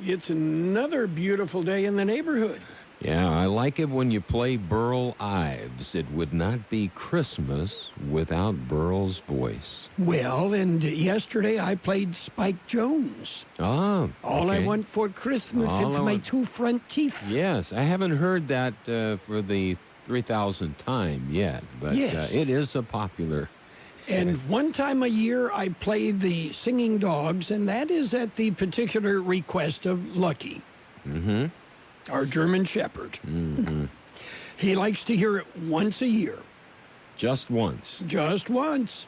It's another beautiful day in the neighborhood. Yeah, I like it when you play Burl Ives. It would not be Christmas without Burl's voice. Well, and yesterday I played Spike Jones. Ah, All I okay. want for Christmas is my two front teeth. Yes, I haven't heard that for the 3,000th time yet, but Yes. it is a popular. And one time a year I play the Singing Dogs, and that is at the particular request of Lucky, our German Shepherd. He likes to hear it once a year. Just once. Just once.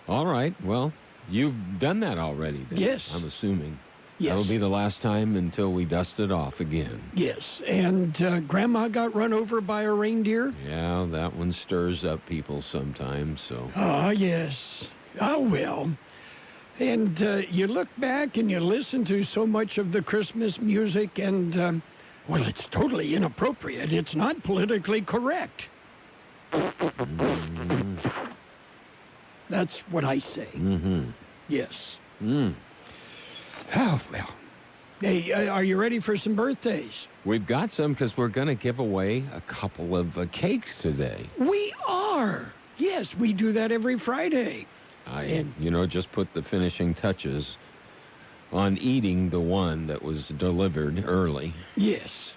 All right, well, you've done that already then. Yes. I'm assuming. Yes. That'll be the last time until we dust it off again. Yes, and Grandma got run over by a reindeer. Yeah, that one stirs up people sometimes, so. Ah, yes. Ah, well. And you look back and you listen to so much of the Christmas music and, well, it's totally inappropriate. It's not politically correct. That's what I say. Yes. Oh, well. Hey, are you ready for some birthdays? We've got some because we're going to give away a couple of cakes today. We are. Yes, we do that every Friday. Just put the finishing touches on eating the one that was delivered early. Yes.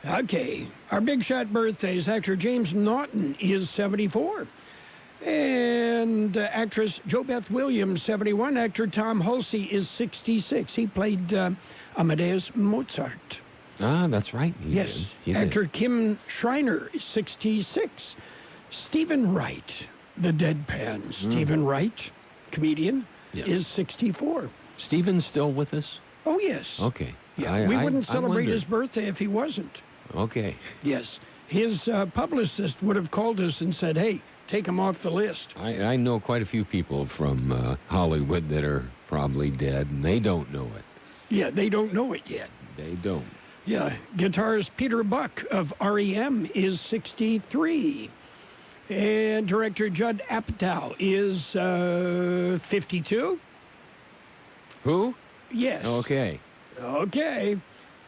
Okay. Our big shot birthdays. Actor James Naughton is 74. And actress Jo Beth Williams, 71. Actor Tom Hulsey is 66. He played Amadeus Mozart. Ah, that's right. He did. Actor Kim Schreiner is 66. Stephen Wright, the deadpan Stephen Wright, comedian, is 64. Stephen's still with us? Oh, yes. Okay. Yeah, we wouldn't celebrate his birthday if he wasn't. Okay. Yes. His publicist would have called us and said, hey, take him off the list. I know quite a few people from Hollywood that are probably dead, and they don't know it. Yeah, they don't know it yet. They don't. Yeah, guitarist Peter Buck of REM is 63. And director Judd Apatow is 52. Who? Yes. Okay. Okay.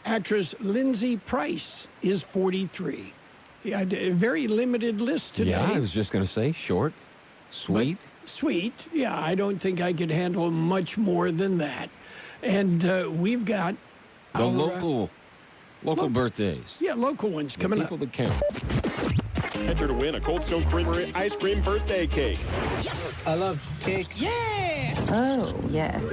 Actress Lindsay Price is 43. Yeah, a very limited list today. Yeah, I was just going to say short, sweet. But sweet. Yeah, I don't think I could handle much more than that. And we've got the local birthdays. Yeah, local ones coming people that count. Enter to win a Cold Stone Creamery ice cream birthday cake. I love cake. Yeah! Oh, yes.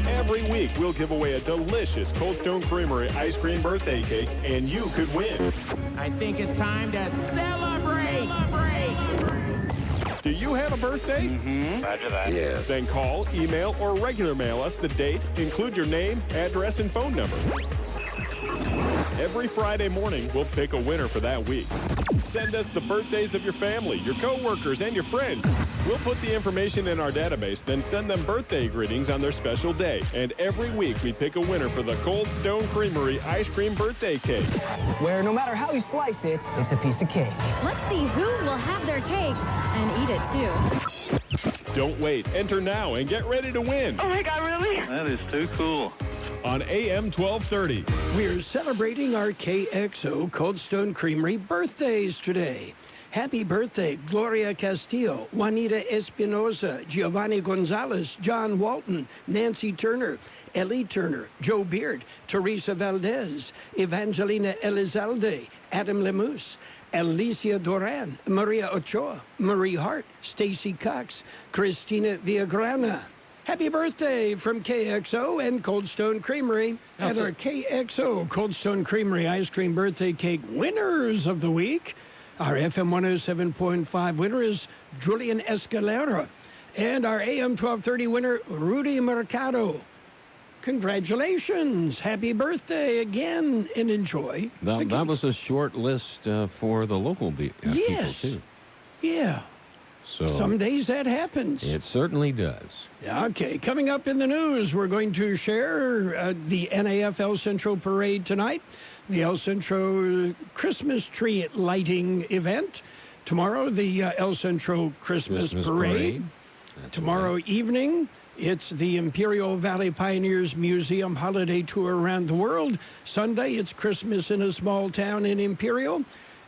Every week, we'll give away a delicious Cold Stone Creamery ice cream birthday cake, and you could win. I think it's time to celebrate! Do you have a birthday? Roger that. Yes. Then call, email, or regular mail us the date, include your name, address, and phone number. Every Friday morning, we'll pick a winner for that week. Send us the birthdays of your family, your coworkers, and your friends. We'll put the information in our database, then send them birthday greetings on their special day. And every week, we pick a winner for the Cold Stone Creamery ice cream birthday cake. Where no matter how you slice it, it's a piece of cake. Let's see who will have their cake and eat it, too. Don't wait. Enter now and get ready to win. Oh, my God, really? That is too cool. On AM 1230. We're celebrating our KXO Cold Stone Creamery birthdays today. Happy birthday, Gloria Castillo, Juanita Espinosa, Giovanni Gonzalez, John Walton, Nancy Turner, Ellie Turner, Joe Beard, Teresa Valdez, Evangelina Elizalde, Adam Lemus, Alicia Duran, Maria Ochoa, Marie Hart, Stacy Cox, Christina Villagrana. Happy birthday from KXO and Cold Stone Creamery. And our KXO Cold Stone Creamery ice cream birthday cake winners of the week. Our FM 107.5 winner is Julian Escalera. And our AM 1230 winner, Rudy Mercado. Congratulations. Happy birthday again and enjoy. That was a short list for the local people, too. Yeah. So some days that happens. It certainly does. Okay, coming up in the news, we're going to share the NAF El Centro Parade tonight, the El Centro Christmas tree lighting event. Tomorrow, the El Centro Christmas Parade. Tomorrow evening, It's the Imperial Valley Pioneers Museum holiday tour around the world. Sunday, it's Christmas in a small town in Imperial,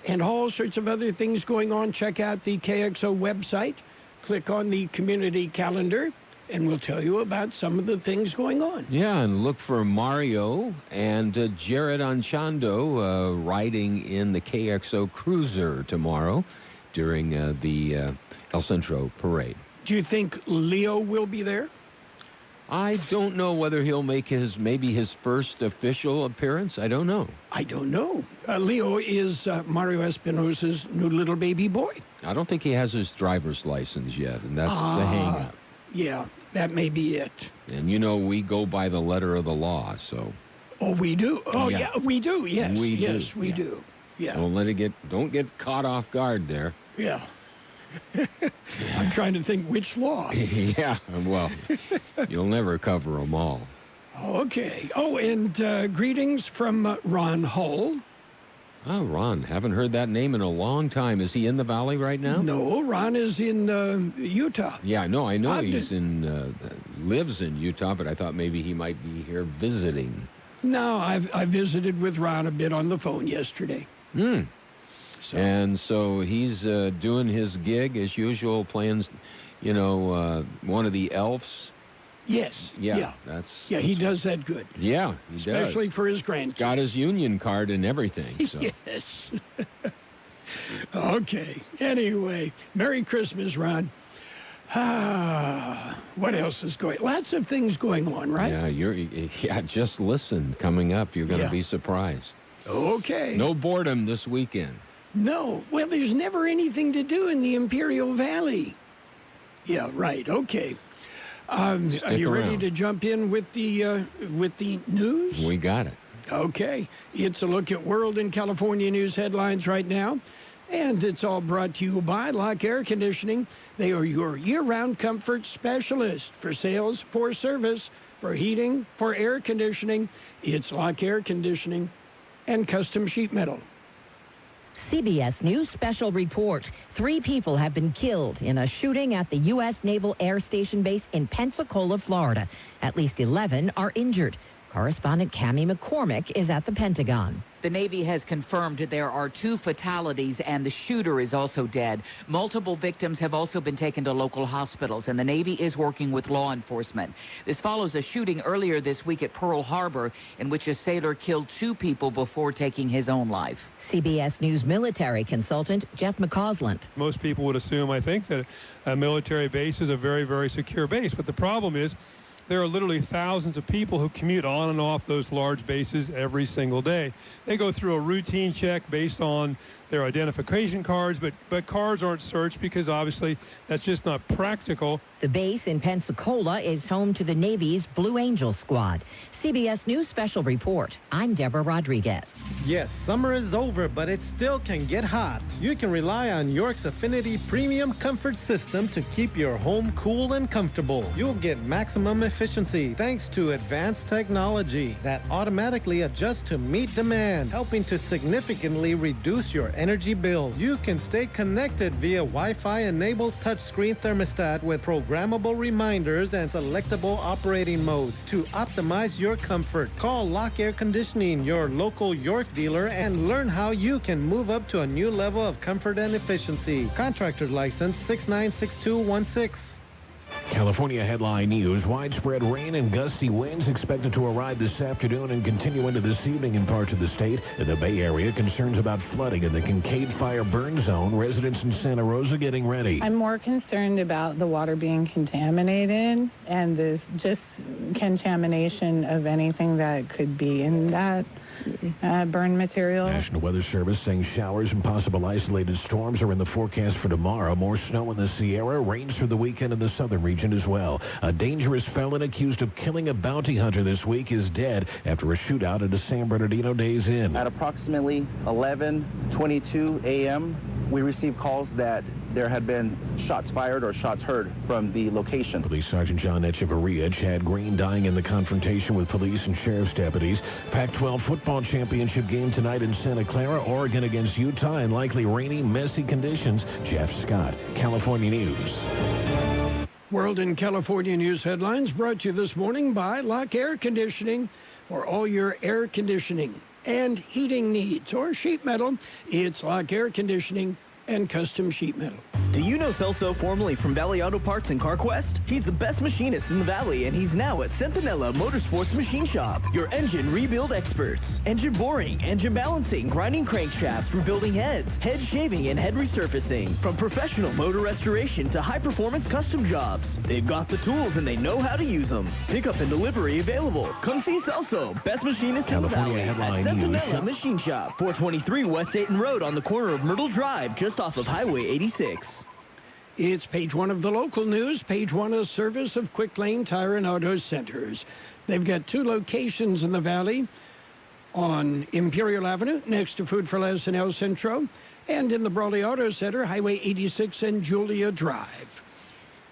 and all sorts of other things going on. Check out the KXO website. Click on the community calendar, and we'll tell you about some of the things going on. Yeah, and look for Mario and Jared Anchando riding in the KXO Cruiser tomorrow during the El Centro Parade. Do you think Leo will be there? I don't know whether he'll make maybe his first official appearance. I don't know. I don't know. Leo is Mario Espinosa's new little baby boy. I don't think he has his driver's license yet, and that's the hang-up. Yeah, that may be it. And you know, we go by the letter of the law, so. Oh, we do? Oh, yeah, we do. Yes, we do. Yeah. Don't get caught off guard there. Yeah. I'm trying to think which law. Yeah, well, you'll never cover them all. Okay. Oh, and greetings from Ron Hull. Oh, Ron, haven't heard that name in a long time. Is he in the Valley right now? No, Ron is in Utah. Yeah, I know he's lives in Utah, but I thought maybe he might be here visiting. No, I visited with Ron a bit on the phone yesterday. So. And so he's doing his gig as usual, playing, one of the elves. Yes. Yeah. He does that good. Yeah, he does. Especially for his grandkids. He's got his union card and everything. So. Yes. Okay. Anyway, Merry Christmas, Ron. What else is going? Lots of things going on, right? Yeah, just listen. Coming up, you're going to be surprised. Okay. No boredom this weekend. No. Well, there's never anything to do in the Imperial Valley. Yeah, right. Okay. Are you ready to jump in with the news? We got it. Okay. It's a look at world and California news headlines right now. And it's all brought to you by Lock Air Conditioning. They are your year-round comfort specialist for sales, for service, for heating, for air conditioning. It's Lock Air Conditioning and Custom Sheet Metal. CBS News special report. 3 people have been killed in a shooting at the U.S. Naval Air Station base in Pensacola, Florida. At least 11 are injured. Correspondent Cammie McCormick is at the Pentagon. The Navy has confirmed there are 2 fatalities and the shooter is also dead. Multiple victims have also been taken to local hospitals, and the Navy is working with law enforcement. This follows a shooting earlier this week at Pearl Harbor in which a sailor killed 2 people before taking his own life. CBS News military consultant Jeff McCausland. Most people would assume, I think, that a military base is a very, very secure base. But the problem is there are literally thousands of people who commute on and off those large bases every single day. They go through a routine check based on their identification cards, but cars aren't searched because obviously that's just not practical. The base in Pensacola is home to the Navy's Blue Angel Squad. CBS News special report. I'm Deborah Rodriguez. Yes, summer is over, but it still can get hot. You can rely on York's Affinity Premium Comfort System to keep your home cool and comfortable. You'll get maximum efficiency thanks to advanced technology that automatically adjusts to meet demand, helping to significantly reduce your energy bill. You can stay connected via Wi-Fi enabled touchscreen thermostat with programmable reminders and selectable operating modes to optimize your comfort. Call Lock Air Conditioning, your local York dealer, and learn how you can move up to a new level of comfort and efficiency. Contractor license 696216. California headline news. Widespread rain and gusty winds expected to arrive this afternoon and continue into this evening in parts of the state. In the Bay Area, concerns about flooding in the Kincaid fire burn zone. Residents in Santa Rosa getting ready. I'm more concerned about the water being contaminated and this just contamination of anything that could be in that burn material. National Weather Service saying showers and possible isolated storms are in the forecast for tomorrow. More snow in the Sierra, rains for the weekend in the southern region as well. A dangerous felon accused of killing a bounty hunter this week is dead after a shootout at a San Bernardino Days Inn. At approximately 11:22 a.m., we received calls that there had been shots fired or shots heard from the location. Police Sergeant John Echeverria, Chad Green dying in the confrontation with police and sheriff's deputies. Pac-12 football championship game tonight in Santa Clara, Oregon against Utah, in likely rainy, messy conditions. Jeff Scott, California News. World and California news headlines brought to you this morning by Lock Air Conditioning. For all your air conditioning and heating needs or sheet metal, it's Lock Air Conditioning and custom sheet metal. Do you know Celso, formerly from Valley Auto Parts and CarQuest? He's the best machinist in the Valley, and he's now at Centinela Motorsports Machine Shop, your engine rebuild experts. Engine boring, engine balancing, grinding crankshafts, rebuilding heads, head shaving, and head resurfacing. From professional motor restoration to high-performance custom jobs. They've got the tools, and they know how to use them. Pickup and delivery available. Come see Celso, best machinist in the Valley, at Centinela Machine Shop, 423 West Dayton Road on the corner of Myrtle Drive, just off of Highway 86. It's page one of the local news, page one of service of Quick Lane Tire and Auto Centers. They've got 2 locations in the Valley, on Imperial Avenue, next to Food for Less in El Centro, and in the Brawley Auto Center, Highway 86 and Julia Drive.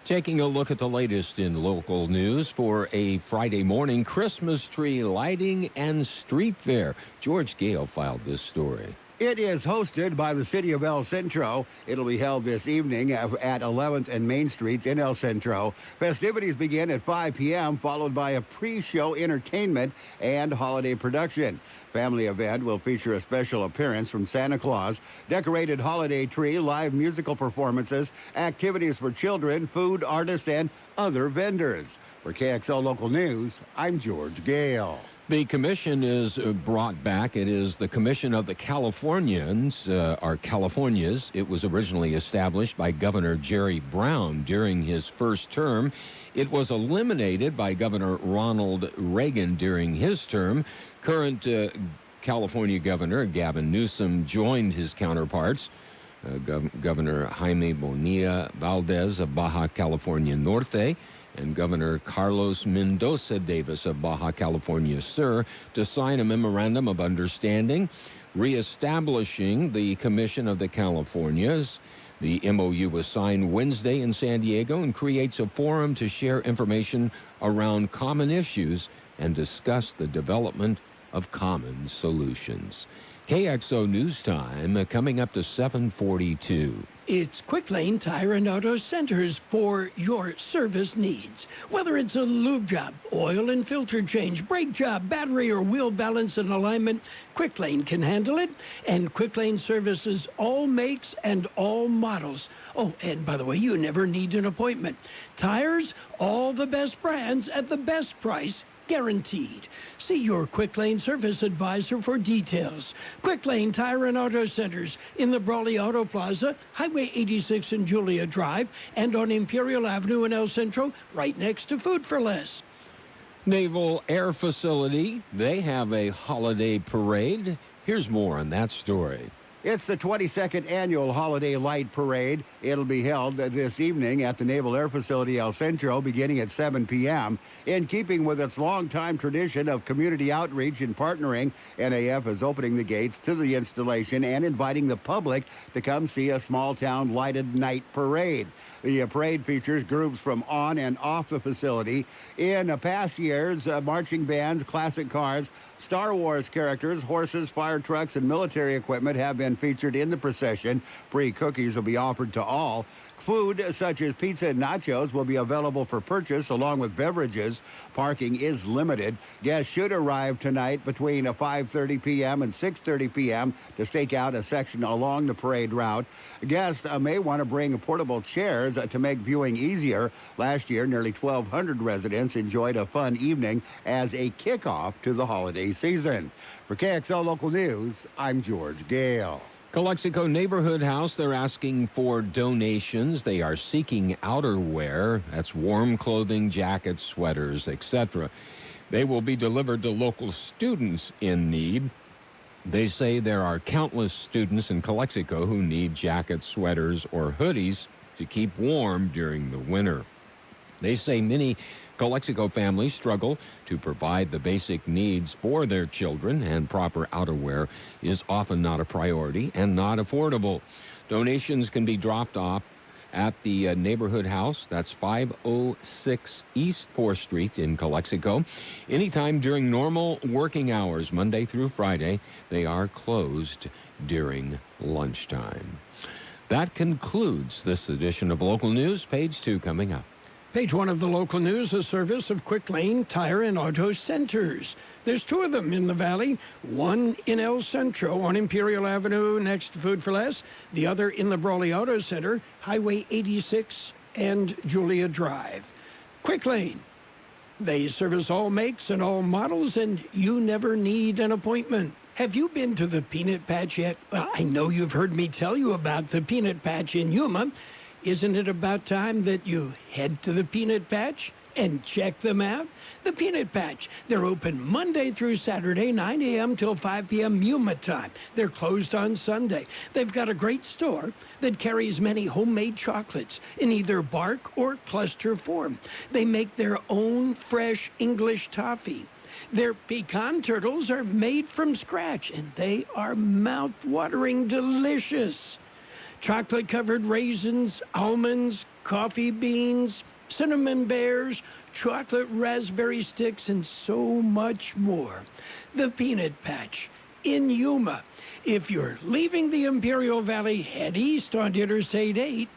Taking a look at the latest in local news for a Friday morning Christmas tree lighting and street fair. George Gale filed this story. It is hosted by the city of El Centro. It'll be held this evening at 11th and Main Streets in El Centro. Festivities begin at 5 p.m., followed by a pre-show entertainment and holiday production. Family event will feature a special appearance from Santa Claus, decorated holiday tree, live musical performances, activities for children, food, artists, and other vendors. For KXL Local News, I'm George Gale. The commission is brought back. It is the Commission of the Californians, or Californias. It was originally established by Governor Jerry Brown during his first term. It was eliminated by Governor Ronald Reagan during his term. Current California Governor Gavin Newsom joined his counterparts, Governor Jaime Bonilla Valdez of Baja California Norte, and Governor Carlos Mendoza Davis of Baja California Sur, to sign a memorandum of understanding reestablishing the Commission of the Californias. The MOU was signed Wednesday in San Diego and creates a forum to share information around common issues and discuss the development of common solutions. KXO News Time coming up to 7:42. It's Quick Lane Tire and Auto Centers for your service needs. Whether it's a lube job, oil and filter change, brake job, battery or wheel balance and alignment, Quick Lane can handle it. And Quick Lane services all makes and all models. Oh, and by the way, you never need an appointment. Tires, all the best brands at the best price, guaranteed. See your Quick Lane service advisor for details. Quick Lane Tire and Auto Centers in the Brawley Auto Plaza, Highway 86 and Julia Drive, and on Imperial Avenue in El Centro, right next to Food for Less. Naval Air Facility, they have a holiday parade. Here's more on that story. It's the 22nd Annual Holiday Light Parade. It'll be held this evening at the Naval Air Facility El Centro beginning at 7 p.m. In keeping with its longtime tradition of community outreach and partnering, NAF is opening the gates to the installation and inviting the public to come see a small-town lighted night parade. The parade features groups from on and off the facility. In past years, marching bands, classic cars, Star Wars characters, horses, fire trucks, and military equipment have been featured in the procession. Free cookies will be offered to all. Food such as pizza and nachos will be available for purchase along with beverages. Parking is limited. Guests should arrive tonight between 5:30 p.m. and 6:30 p.m. to stake out a section along the parade route. Guests may want to bring portable chairs to make viewing easier. Last year, nearly 1,200 residents enjoyed a fun evening as a kickoff to the holiday season. For KXL Local News, I'm George Gale. Calexico Neighborhood House, they're asking for donations. They are seeking outerwear. That's warm clothing, jackets, sweaters, etc. They will be delivered to local students in need. They say there are countless students in Calexico who need jackets, sweaters, or hoodies to keep warm during the winter. They say many Calexico families struggle to provide the basic needs for their children, and proper outerwear is often not a priority and not affordable. Donations can be dropped off at the neighborhood house. That's 506 East 4th Street in Calexico. Anytime during normal working hours, Monday through Friday. They are closed during lunchtime. That concludes this edition of Local News. Page 2 coming up. Page 1 of the local news, a service of Quick Lane Tire and Auto Centers. There's 2 of them in the valley, one in El Centro on Imperial Avenue next to Food for Less, the other in the Brawley Auto Center, Highway 86 and Julia Drive. Quick Lane. They service all makes and all models, and you never need an appointment. Have you been to the Peanut Patch yet? Well, I know you've heard me tell you about the Peanut Patch in Yuma. Isn't it about time that you head to the Peanut Patch and check them out? The Peanut Patch, they're open Monday through Saturday, 9 a.m. till 5 p.m. Yuma time. They're closed on Sunday. They've got a great store that carries many homemade chocolates in either bark or cluster form. They make their own fresh English toffee. Their pecan turtles are made from scratch, and they are mouth-watering delicious. Chocolate-covered raisins, almonds, coffee beans, cinnamon bears, chocolate raspberry sticks, and so much more. The Peanut Patch in Yuma. If you're leaving the Imperial Valley, head east on Interstate 8,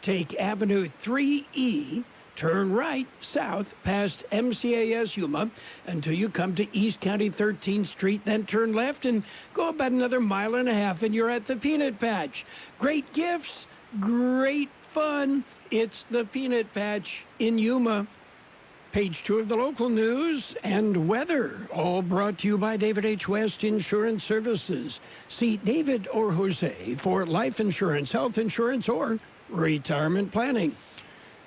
take Avenue 3E, turn right south past MCAS Yuma until you come to East County 13th Street, then turn left and go about another 1.5 miles and you're at the Peanut Patch. Great gifts, great fun. It's the Peanut Patch in Yuma. Page 2 of the local news and weather, all brought to you by David H. West Insurance Services. See David or Jose for life insurance, health insurance, or retirement planning.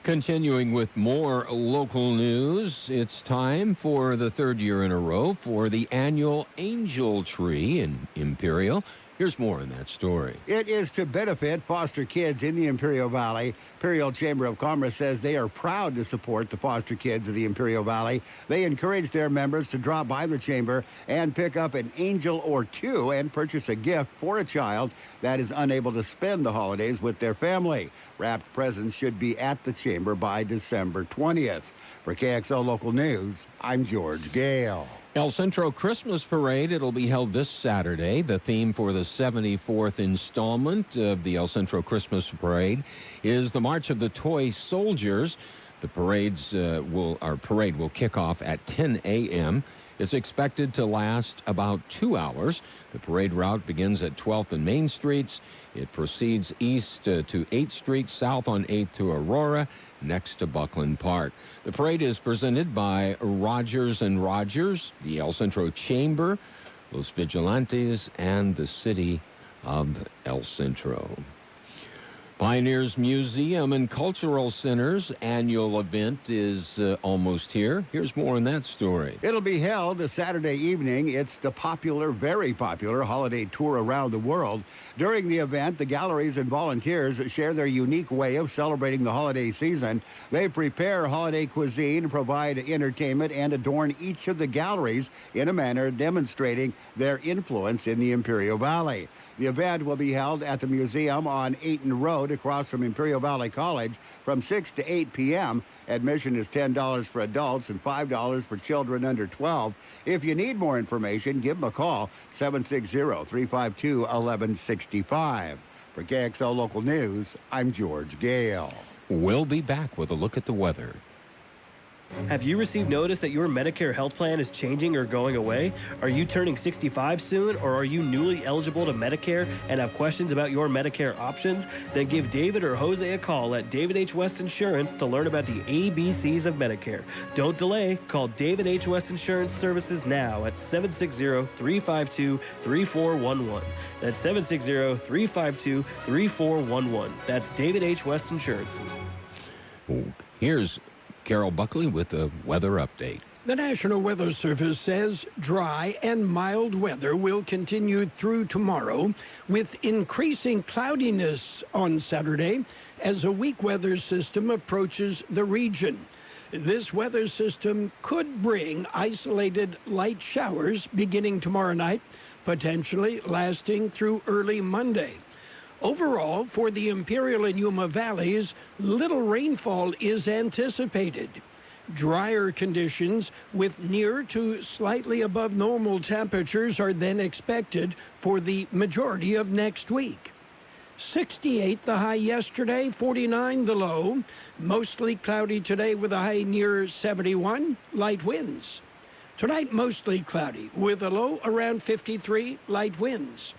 Continuing with more local news, it's time for the 3rd year in a row for the annual Angel Tree in Imperial. Here's more in that story. It is to benefit foster kids in the Imperial Valley. Imperial Chamber of Commerce says they are proud to support the foster kids of the Imperial Valley. They encourage their members to drop by the chamber and pick up an angel or 2 and purchase a gift for a child that is unable to spend the holidays with their family. Wrapped presents should be at the chamber by December 20th. For KXO Local News, I'm George Gale. El Centro Christmas Parade, it'll be held this Saturday. The theme for the 74th installment of the El Centro Christmas Parade is the March of the Toy Soldiers. The parade will kick off at 10 a.m. It's expected to last about 2 hours. The parade route begins at 12th and Main Streets. It proceeds east to 8th Street, south on 8th to Aurora, next to Buckley Park. The parade is presented by Rogers & Rogers, the El Centro Chamber, Los Vigilantes, and the City of El Centro. Pioneers Museum and Cultural Center's annual event is almost here. Here's more on that story. It'll be held this Saturday evening. It's the popular, very popular holiday tour around the world. During the event, the galleries and volunteers share their unique way of celebrating the holiday season. They prepare holiday cuisine, provide entertainment, and adorn each of the galleries in a manner demonstrating their influence in the Imperial Valley. The event will be held at the museum on Ayton Road across from Imperial Valley College from 6 to 8 p.m. Admission is $10 for adults and $5 for children under 12. If you need more information, give them a call, 760-352-1165. For KXO Local News, I'm George Gale. We'll be back with a look at the weather. Have you received notice that your Medicare health plan is changing or going away? Are you turning 65 soon, or are you newly eligible to Medicare and have questions about your Medicare options? Then give David or Jose a call at David H. West Insurance to learn about the ABCs of Medicare. Don't delay. Call David H. West Insurance Services now at 760-352-3411. That's 760-352-3411. That's David H. West Insurances. Here's Carroll Buckley with a weather update. The National Weather Service says dry and mild weather will continue through tomorrow, with increasing cloudiness on Saturday as a weak weather system approaches the region. This weather system could bring isolated light showers beginning tomorrow night, potentially lasting through early Monday. Overall, for the Imperial and Yuma valleys, little rainfall is anticipated. Drier conditions with near to slightly above normal temperatures are then expected for the majority of next week. 68 the high yesterday, 49 the low. Mostly cloudy today with a high near 71. Light winds. Tonight, mostly cloudy with a low around 53. Light winds.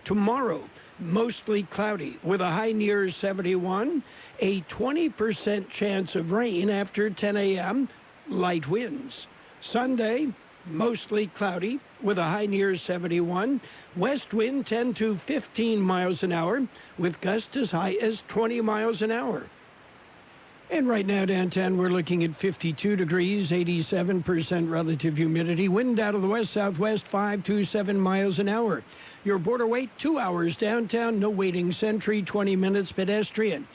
Tomorrow, mostly cloudy with a high near 71. A 20% chance of rain after 10 a.m. Light winds. Sunday, mostly cloudy with a high near 71. West wind 10 to 15 miles an hour with gusts as high as 20 miles an hour. And right now downtown we're looking at 52 degrees, 87% relative humidity. Wind out of the west-southwest 5 to 7 miles an hour. Your border wait 2 hours downtown, no waiting sentry, 20 minutes pedestrian.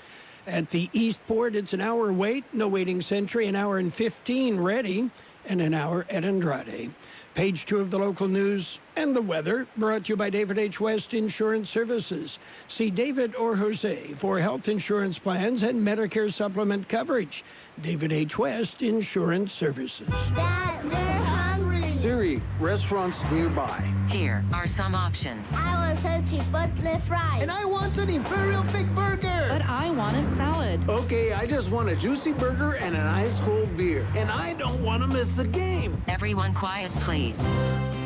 At the Eastport it's an hour wait, no waiting sentry, an hour and 15 ready, and an hour at Andrade. Page 2 of the local news and the weather, brought to you by David H. West Insurance Services. See David or Jose for health insurance plans and Medicare supplement coverage. David H. West Insurance Services. Dad, they're hungry. Siri, restaurants nearby. Here are some options. I want some chipotle fries. And I want an Imperial Thick Burger. But I want a salad. Okay, I just want a juicy burger and an ice cold beer. And I don't want to miss the game. Everyone quiet, please.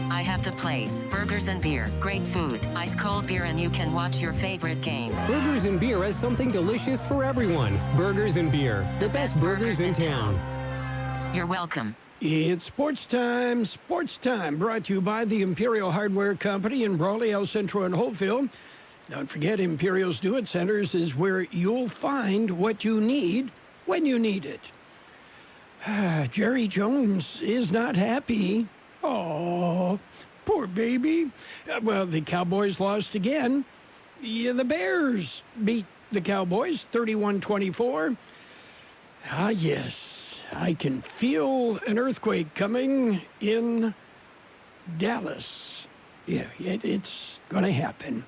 I have the place. Burgers and beer. Great food. Ice cold beer, and you can watch your favorite game. Burgers and Beer has something delicious for everyone. Burgers and Beer. The best burgers in town. You're welcome. It's sports time, brought to you by the Imperial Hardware Company in Brawley, El Centro, and Holtville. Don't forget, Imperial's Do It Centers is where you'll find what you need when you need it. Jerry Jones is not happy. Oh, poor baby. Well, the Cowboys lost again. Yeah, the Bears beat the Cowboys 31-24. Ah, yes. I can feel an earthquake coming in Dallas. Yeah, it's going to happen.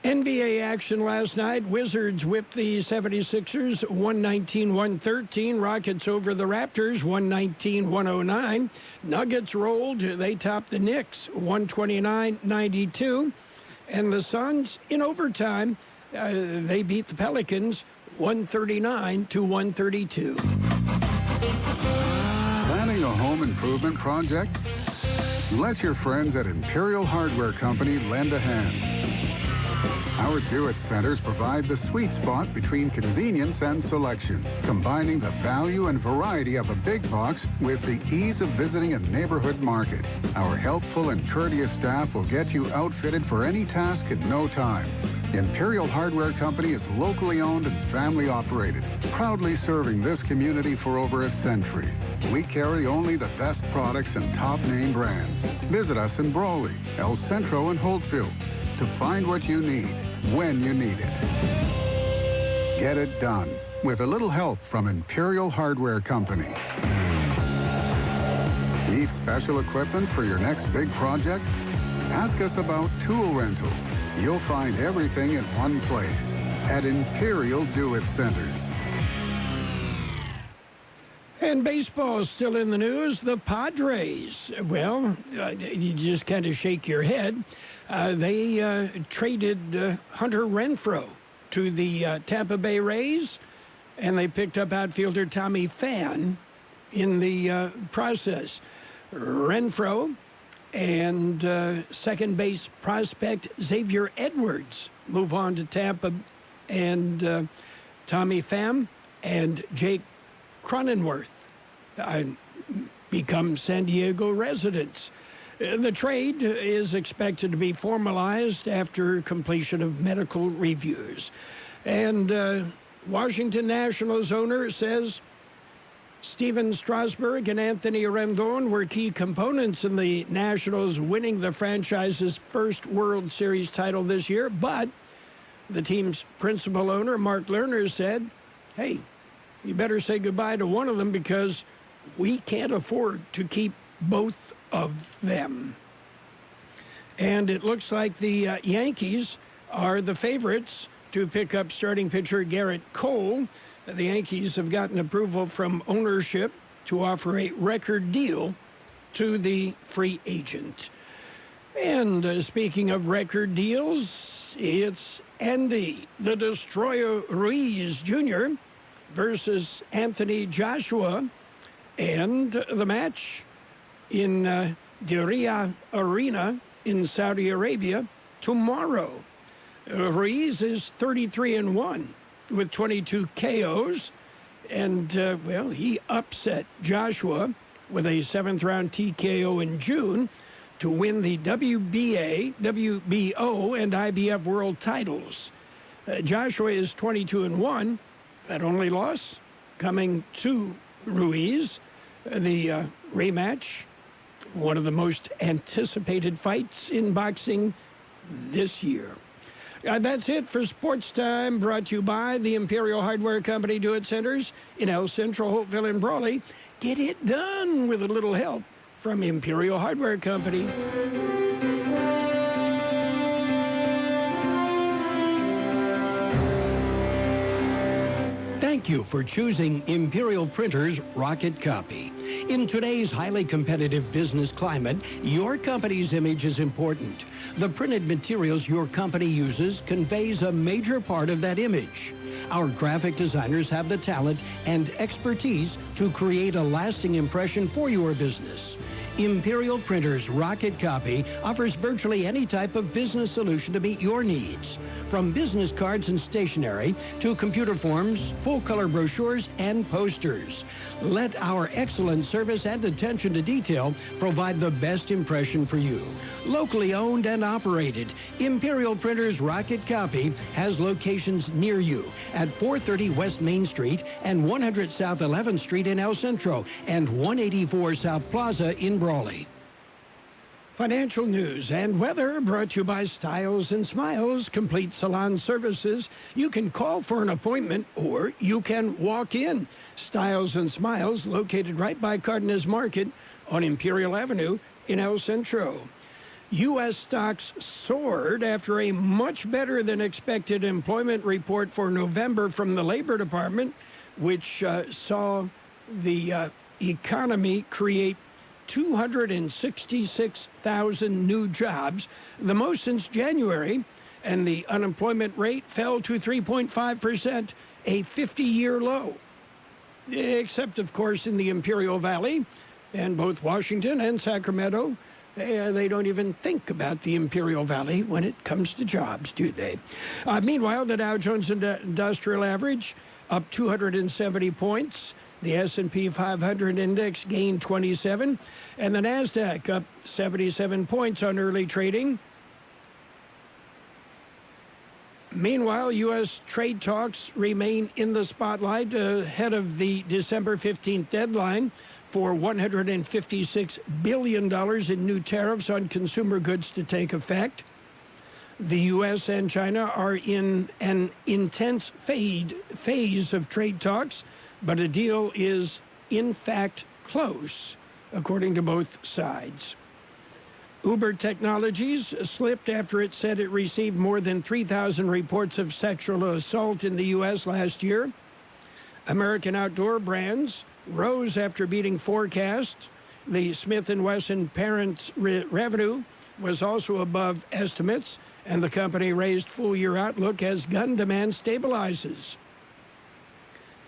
NBA action last night. Wizards whipped the 76ers 119-113. Rockets over the Raptors 119-109. Nuggets rolled. They topped the Knicks 129-92. And the Suns, in overtime, they beat the Pelicans 139-132. Planning a home improvement project? Let your friends at Imperial Hardware Company lend a hand. Our Do-It Centers provide the sweet spot between convenience and selection, combining the value and variety of a big box with the ease of visiting a neighborhood market. Our helpful and courteous staff will get you outfitted for any task in no time. Imperial Hardware Company is locally owned and family operated, proudly serving this community for over a century. We carry only the best products and top name brands. Visit us in Brawley, El Centro, and Holtville to find what you need when you need it. Get it done with a little help from Imperial Hardware Company. Need special equipment for your next big project? Ask us about tool rentals. You'll find everything in one place at Imperial Do-It Centers. And baseball still in the news. The Padres, well, you just kind of shake your head. They traded Hunter Renfroe to the Tampa Bay Rays, and they picked up outfielder Tommy Pham in the process. Renfroe and second base prospect Xavier Edwards move on to Tampa, and Tommy Pham and Jake Cronenworth become San Diego residents. The trade is expected to be formalized after completion of medical reviews. And Washington Nationals owner says Steven Strasburg and Anthony Rendon were key components in the Nationals winning the franchise's first World Series title this year. But the team's principal owner, Mark Lerner, said, hey, you better say goodbye to one of them because we can't afford to keep both of them. And it looks like the Yankees are the favorites to pick up starting pitcher Garrett Cole. The Yankees have gotten approval from ownership to offer a record deal to the free agent. And speaking of record deals, it's Andy the Destroyer Ruiz Jr. versus Anthony Joshua. And the match in Diriyah Arena in Saudi Arabia tomorrow. Ruiz is 33-1 with 22 KOs. And, well, he upset Joshua with a 7th-round TKO in June to win the WBA, WBO, and IBF world titles. Joshua is 22-1. That only loss coming to Ruiz. The rematch, one of the most anticipated fights in boxing this year. That's it for Sports Time, brought to you by the Imperial Hardware Company Do-It Centers in El Centro, Holtville, and Brawley. Get it done with a little help from Imperial Hardware Company. Thank you for choosing Imperial Printers Rocket Copy. In today's highly competitive business climate, your company's image is important. The printed materials your company uses conveys a major part of that image. Our graphic designers have the talent and expertise to create a lasting impression for your business. Imperial Printers Rocket Copy offers virtually any type of business solution to meet your needs. From business cards and stationery to computer forms, full-color brochures, and posters. Let our excellent service and attention to detail provide the best impression for you. Locally owned and operated, Imperial Printers Rocket Copy has locations near you at 430 West Main Street and 100 South 11th Street in El Centro and 184 South Plaza in Brawley. Financial news and weather brought to you by Styles and Smiles, complete salon services. You can call for an appointment or you can walk in. Styles and Smiles, located right by Cardenas Market on Imperial Avenue in El Centro. U.S. stocks soared after a much better than expected employment report for November from the Labor Department, which saw the economy create 266,000 new jobs, the most since January, and the unemployment rate fell to 3.5%, a 50-year low. Except, of course, in the Imperial Valley, and both Washington and Sacramento, they don't even think about the Imperial Valley when it comes to jobs, do they? Meanwhile, the Dow Jones Industrial Average up 270 points. The S&P 500 index gained 27, and the NASDAQ up 77 points on early trading. Meanwhile, U.S. trade talks remain in the spotlight ahead of the December 15th deadline for $156 billion in new tariffs on consumer goods to take effect. The U.S. and China are in an intense phase of trade talks, but a deal is, in fact, close, according to both sides. Uber Technologies slipped after it said it received more than 3,000 reports of sexual assault in the U.S. last year. American outdoor brands rose after beating forecasts. The Smith & Wesson parent revenue was also above estimates, and the company raised full-year outlook as gun demand stabilizes.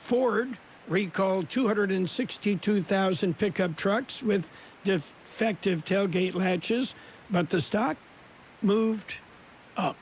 Ford recalled 262,000 pickup trucks with defective tailgate latches, but the stock moved up.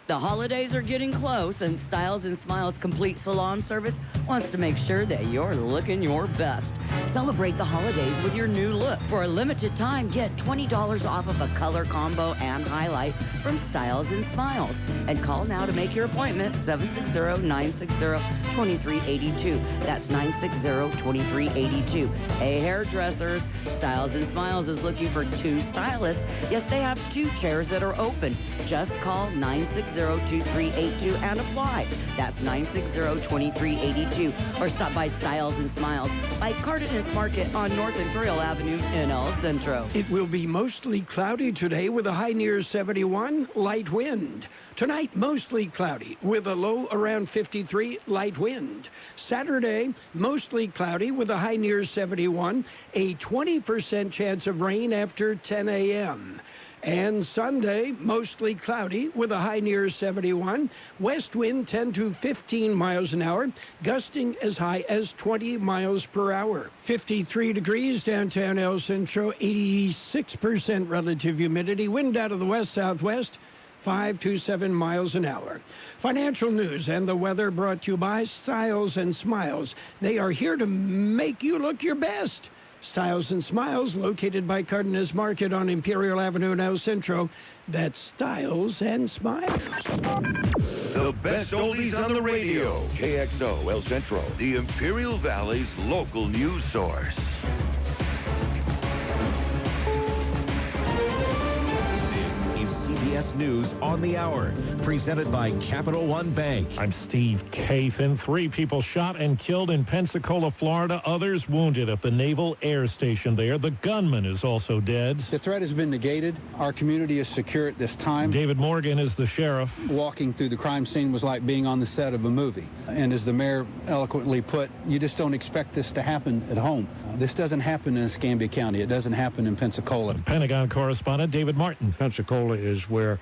The holidays are getting close, and Styles and Smiles Complete Salon Service wants to make sure that you're looking your best. Celebrate the holidays with your new look. For a limited time, get $20 off of a color combo and highlight from Styles and Smiles. And call now to make your appointment, 760-960-2382. That's 960-2382. Hey, hairdressers, Styles and Smiles is looking for 2 stylists. Yes, they have 2 chairs that are open. Just call 960-2382 and apply. That's 960-2382. Or stop by Styles and Smiles by Cardenas Market on North Imperial Avenue in El Centro. It will be mostly cloudy today with a high near 71, light wind. Tonight, mostly cloudy with a low around 53, light wind. Saturday, mostly cloudy with a high near 71, a 20% chance of rain after 10 a.m. And Sunday, mostly cloudy with a high near 71. West wind 10 to 15 miles an hour, gusting as high as 20 miles per hour. 53 degrees downtown El Centro, 86% relative humidity. Wind out of the west-southwest, 5 to 7 miles an hour. Financial news and the weather brought to you by Styles and Smiles. They are here to make you look your best. Styles and Smiles, located by Cardenas Market on Imperial Avenue in El Centro. That's Styles and Smiles. The best oldies on the radio. KXO El Centro, the Imperial Valley's local news source. CBS News on the Hour, presented by Capital One Bank. I'm Steve Kathan. 3 people shot and killed in Pensacola, Florida. Others wounded at the Naval Air Station there. The gunman is also dead. The threat has been negated. Our community is secure at this time. David Morgan is the sheriff. Walking through the crime scene was like being on the set of a movie. And as the mayor eloquently put, you just don't expect this to happen at home. This doesn't happen in Escambia County. It doesn't happen in Pensacola. Pentagon correspondent David Martin. Pensacola is where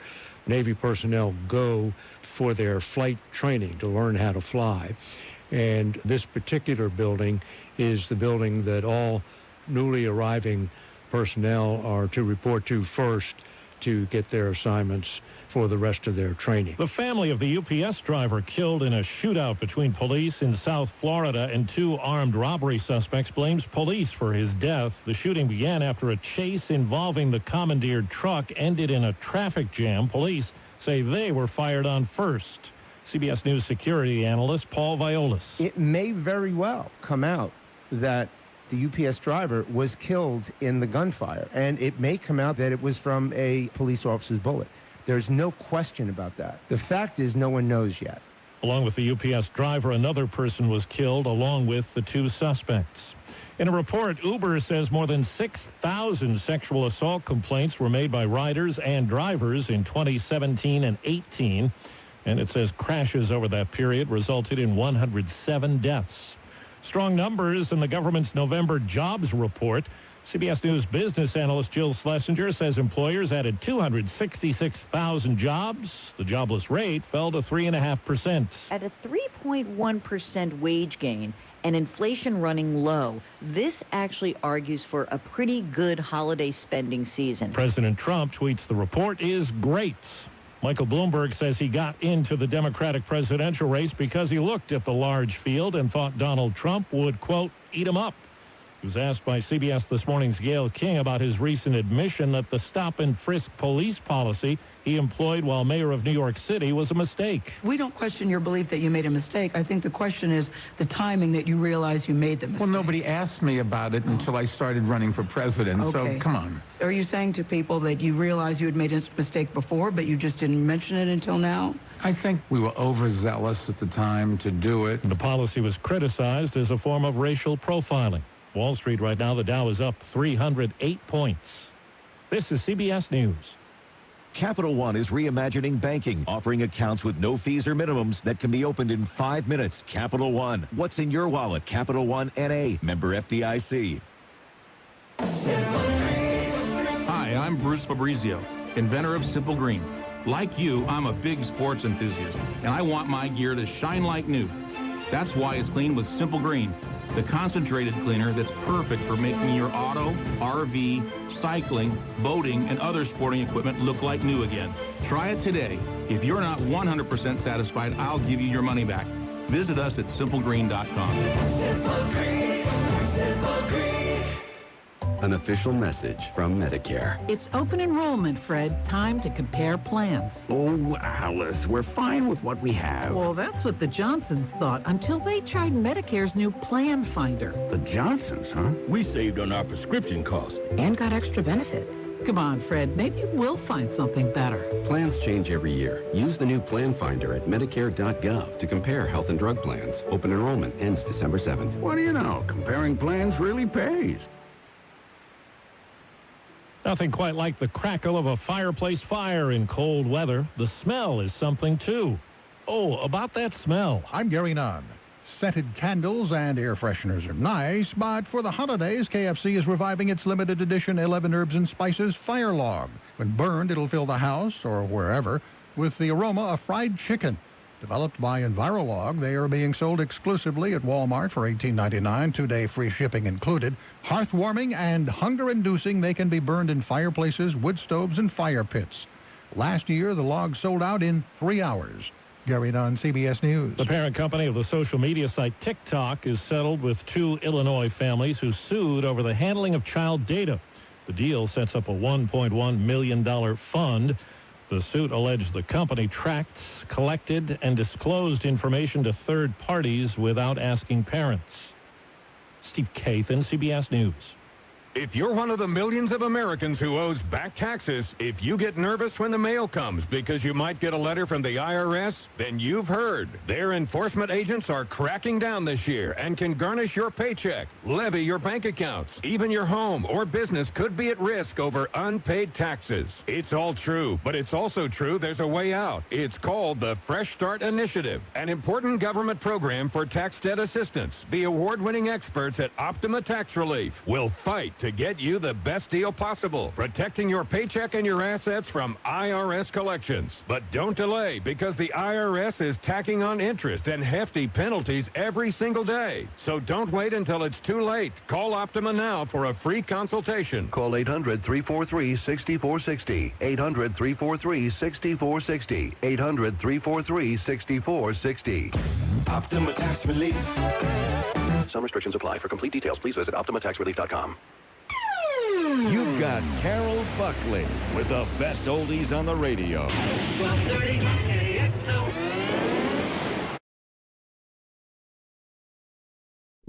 Navy personnel go for their flight training to learn how to fly. And this particular building is the building that all newly arriving personnel are to report to first to get their assignments for the rest of their training. The family of the UPS driver killed in a shootout between police in South Florida and 2 armed robbery suspects blames police for his death. The shooting began after a chase involving the commandeered truck ended in a traffic jam. Police say they were fired on first. CBS News security analyst Paul Violas. It may very well come out that the UPS driver was killed in the gunfire, and it may come out that it was from a police officer's bullet. There's no question about that. The fact is, no one knows yet. Along with the UPS driver, another person was killed along with the 2 suspects. In a report, Uber says more than 6,000 sexual assault complaints were made by riders and drivers in 2017 and 18. And it says crashes over that period resulted in 107 deaths. Strong numbers in the government's November jobs report. CBS News business analyst Jill Schlesinger says employers added 266,000 jobs. The jobless rate fell to 3.5%. At a 3.1% wage gain and inflation running low, this actually argues for a pretty good holiday spending season. President Trump tweets the report is great. Michael Bloomberg says he got into the Democratic presidential race because he looked at the large field and thought Donald Trump would, quote, eat him up. He was asked by CBS This Morning's Gayle King about his recent admission that the stop-and-frisk police policy he employed while mayor of New York City was a mistake. We don't question your belief that you made a mistake. I think the question is the timing that you realize you made the mistake. Well, nobody asked me about it until I started running for president, Okay. so come on. Are you saying to people that you realize you had made a mistake before, but you just didn't mention it until now? I think we were overzealous at the time to do it. The policy was criticized as a form of racial profiling. Wall Street right now, the Dow is up 308 points. This is CBS News. Capital One is reimagining banking, offering accounts with no fees or minimums that can be opened in 5 minutes. Capital One. What's in your wallet? Capital One N.A. Member FDIC. Hi, I'm Bruce Fabrizio, inventor of Simple Green. Like you, I'm a big sports enthusiast, and I want my gear to shine like new. That's why it's cleaned with Simple Green, the concentrated cleaner that's perfect for making your auto, RV, cycling, boating, and other sporting equipment look like new again. Try it today. If you're not 100% satisfied, I'll give you your money back. Visit us at simplegreen.com. Simple Green, Simple Green. An official message from Medicare. It's open enrollment, Fred. Time to compare plans. Oh, Alice, we're fine with what we have. Well, that's what the Johnsons thought until they tried Medicare's new Plan Finder. The Johnsons, huh? We saved on our prescription costs. And got extra benefits. Come on, Fred. Maybe we'll find something better. Plans change every year. Use the new Plan Finder at Medicare.gov to compare health and drug plans. Open enrollment ends December 7th. What do you know? Comparing plans really pays. Nothing quite like the crackle of a fireplace fire in cold weather. The smell is something, too. Oh, about that smell. I'm Gary Nunn. Scented candles and air fresheners are nice, but for the holidays, KFC is reviving its limited edition 11 Herbs and Spices Fire Log. When burned, it'll fill the house, or wherever, with the aroma of fried chicken. Developed by Envirolog, they are being sold exclusively at Walmart for $18.99, 2-day free shipping included. Hearth-warming and hunger-inducing, they can be burned in fireplaces, wood stoves, and fire pits. Last year, the log sold out in 3 hours. Gary Don, CBS News. The parent company of the social media site TikTok is settled with 2 Illinois families who sued over the handling of child data. The deal sets up a $1.1 million fund. The suit alleged the company tracked, collected, and disclosed information to third parties without asking parents. Steve Kathan, CBS News. If you're one of the millions of Americans who owes back taxes, if you get nervous when the mail comes because you might get a letter from the IRS, then you've heard. Their enforcement agents are cracking down this year and can garnish your paycheck, levy your bank accounts. Even your home or business could be at risk over unpaid taxes. It's all true, but it's also true there's a way out. It's called the Fresh Start Initiative, an important government program for tax debt assistance. The award-winning experts at Optima Tax Relief will fight to get you the best deal possible, protecting your paycheck and your assets from IRS collections. But don't delay, because the IRS is tacking on interest and hefty penalties every single day. So don't wait until it's too late. Call Optima now for a free consultation. Call 800-343-6460. 800-343-6460. 800-343-6460. Optima Tax Relief. Some restrictions apply. For complete details, please visit OptimaTaxRelief.com. You've got Carroll Buckley with the best oldies on the radio. 1230 KXO.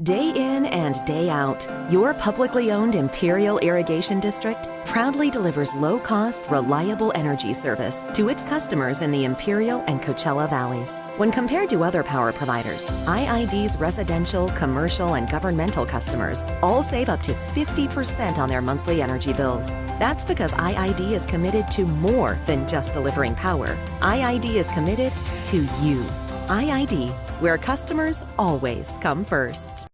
Day in and day out, your publicly owned Imperial Irrigation District proudly delivers low-cost, reliable energy service to its customers in the Imperial and Coachella Valleys. When compared to other power providers, IID's residential, commercial, and governmental customers all save up to 50% on their monthly energy bills. That's because IID is committed to more than just delivering power. IID is committed to you. IID, where customers always come first.